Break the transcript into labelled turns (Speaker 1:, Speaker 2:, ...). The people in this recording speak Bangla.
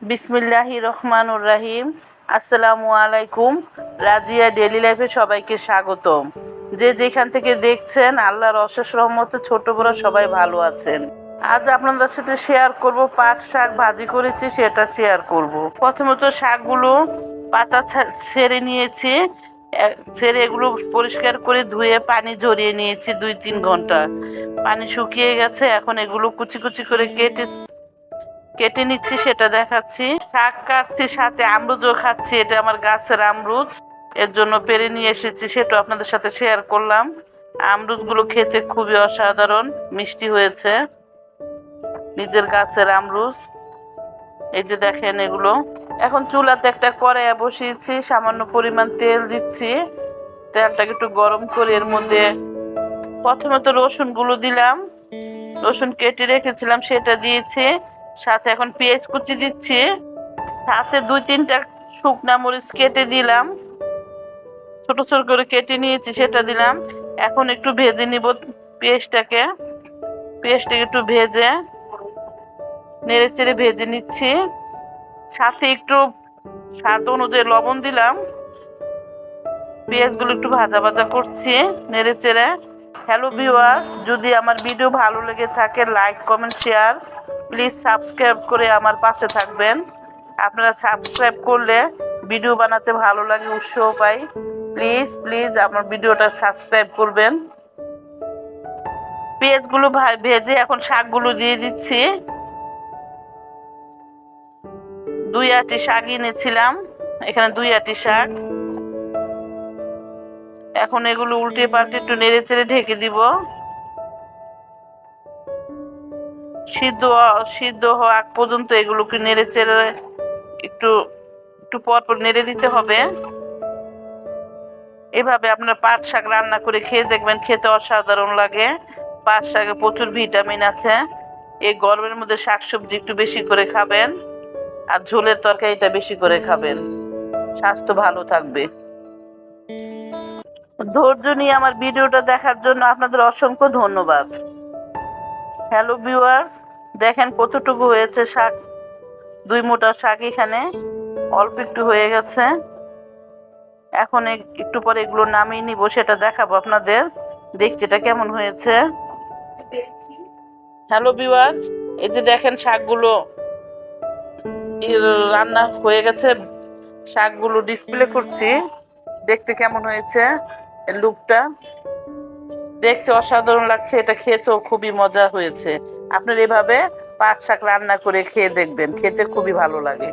Speaker 1: বিসমিল্লাহির রহমানুর রাহিম। আসসালামু আলাইকুম। রাজিয়া ডেইলি লাইফে সবাইকে স্বাগতম। যে যেখান থেকে দেখছেন, আল্লাহর অশেষ রহমতে ছোট বড় সবাই ভালো আছেন। আজ আপনাদের সাথে শেয়ার করব, পাট শাক ভাজি করেছি সেটা শেয়ার করব। প্রথমত শাকগুলো পাতা ছেড়ে নিয়েছি, ছেড়ে এগুলো পরিষ্কার করে ধুয়ে পানি ঝরিয়ে নিয়েছি 2-3 ঘন্টা। পানি শুকিয়ে গেছে, এখন এগুলো কুচি কুচি করে কেটে নিচ্ছি, সেটা দেখাচ্ছি। শাক কাটছি, সাথে আমরুজও খাচ্ছি, এটা আমার গাছের আমরুজ, এর জন্য পেরে নিয়ে এসেছি, সেটা আপনাদের সাথে শেয়ার করলাম। আমরুজগুলো খেতে খুবই অসাধারণ মিষ্টি হয়েছে, নিজের গাছের আমরুজ। এই যে দেখেন এগুলো। এখন চুলাতে একটা কড়াইয়া বসিয়েছি, সামান্য পরিমাণ তেল দিচ্ছি। তেলটাকে একটু গরম করে এর মধ্যে প্রথমে তো রসুনগুলো দিলাম, রসুন কেটে রেখেছিলাম সেটা দিয়েছি। সাথে এখন পেঁয়াজ কুচি দিচ্ছি, সাথে 2-3টা শুকনা মরিচ কেটে দিলাম, ছোট ছোট করে কেটে নিয়েছি সেটা দিলাম। এখন একটু ভেজে নিব পেঁয়াজটাকে একটু ভেজে নেড়ে চেড়ে ভেজে নিচ্ছি। সাথে একটু স্বাদ অনুযায়ী লবণ দিলাম। পেঁয়াজগুলো একটু ভাজা ভাজা করছি নেড়ে চেড়ে। হ্যালো ভিউয়ার্স, যদি আমার ভিডিও ভালো লেগে থাকে, like comment share, please subscribe করে আমার পাশে থাকবেন। আপনারা সাবস্ক্রাইব করলে ভিডিও বানাতে ভালো লাগে, উৎসাহ পাই। প্লিজ প্লিজ আমার ভিডিওটা সাবস্ক্রাইব করবেন। পেঁয়াজগুলো ভেজে এখন শাকগুলো দিয়ে দিচ্ছি। 2 আটি শাক এনেছিলাম, এখানে 2 আটি শাক। এখন এগুলো উল্টে পাল্টে একটু নেড়ে চেড়ে ঢেকে দিব। সিদ্ধ হওয়া আগ পর্যন্ত এগুলোকে নেড়ে চেড়ে একটু একটু পর পর নেড়ে দিতে হবে। এভাবে আপনারা পাট শাক রান্না করে খেয়ে দেখবেন, খেতে অসাধারণ লাগে। পাট শাকে প্রচুর ভিটামিন আছে। এই গরমের মধ্যে শাকসবজি একটু বেশি করে খাবেন, আর ঝোলের তরকারিটা বেশি করে খাবেন, স্বাস্থ্য ভালো থাকবে। ধৈর্য নিয়ে আমার ভিডিওটা দেখার জন্য আপনাদের অসংখ্য ধন্যবাদ। হ্যালো ভিউয়ার্স, দেখেন কতটুকু হয়েছে শাক। 2 মুঠা শাক, এখানে অল্প একটু হয়ে গেছে। এখন একটু পরে এগুলো নামিয়ে নিব, সেটা দেখাবো আপনাদের, দেখতে এটা কেমন হয়েছে। হ্যালো ভিউয়ার্স, এই যে দেখেন শাকগুলো রান্না হয়ে গেছে। শাকগুলো ডিসপ্লে করছি, দেখতে কেমন হয়েছে। লুকটা দেখতে অসাধারণ লাগছে, এটা খেতেও খুবই মজা হয়েছে। আপনারা এভাবে পাট শাক রান্না করে খেয়ে দেখবেন, খেতে খুবই ভালো লাগে।